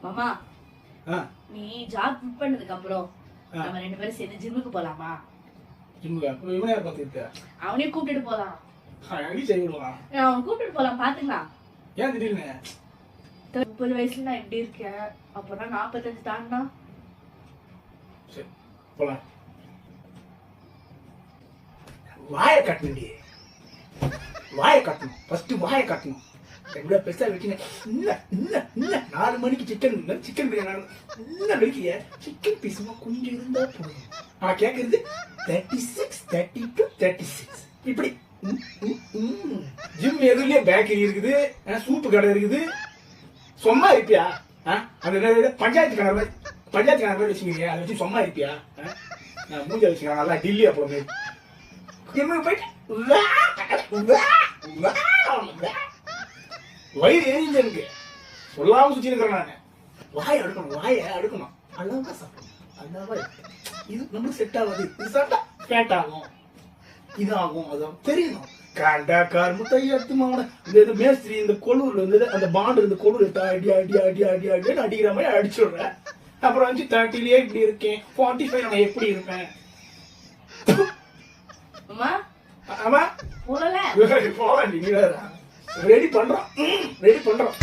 மாமா நீ job good பண்ணதுக்கு அப்புறம் நம்ம ரெண்டு பேரும் சேர்ந்து ஜிம்முக்கு போலாமா? அவனையும் கூப்பிட்டுட்டு போலாம். அவன் கூப்பிட்டு போலாம், பாத்துக்கலாம். ஏன் திடீர்னு 30 வயசுல நான் எப்படி இருக்கேன், அப்புறம் 45 தாண்டா. போலாம். வாய கட்டணும்டி, வாய கட்டணும். ஃபர்ஸ்ட் வாய கட்டணும். எவ்வளவு பெருசா வெட்டின 4 மணிக்கு சிக்கன் பிரியாணி இன்னும் வெடிக்கிய சிக்கன் பீஸுமா கொஞ்சம் இருந்தா போதும். நான் கேட்கறது 36, 32, 36 இப்படி. ஜிம் எதுலயே பேக்கரி இருக்குது, சூப்பு கடை இருக்குது. சும்மா இருப்பியா? அந்த பஞ்சாயத்து கிணறு வச்சுக்கிறீங்க, அதை வச்சு சும்மா இருப்பியா? நான் மூஞ்ச வச்சுக்கிறேன் நல்லா டில்லி. அப்போ ஜிம்முக்கு போயிட்டு வயிறு எரிஞ்சு எனக்கு சொல்லாம சுத்தி இருக்கிறேன். நான் வாயை அடுக்கணும், அழகா சாப்பிடணும், அழகா. இது நம்மளுக்கு செட் ஆகாது. இது சாப்பிட்டா ஃபேட் ஆகும், இது ஆகும், அதான் தெரியணும். காண்டாக்கார் முட்டைய எடுத்துமாவன இந்த மேஸ்திரி இந்த கொள்ளூர்ல இருந்தது, அந்த பாண்டு இருந்த கொள்ளூர் அடி அடி அடி அடி அடின்னு அடிக்கிற மாதிரி அடிச்சுடுறேன். அப்புறம் வந்து 30லயே இப்படி இருக்கேன், 45 நான் எப்படி இருப்பேன்? ஆமா போல நீ ரெடி பண்றோம்.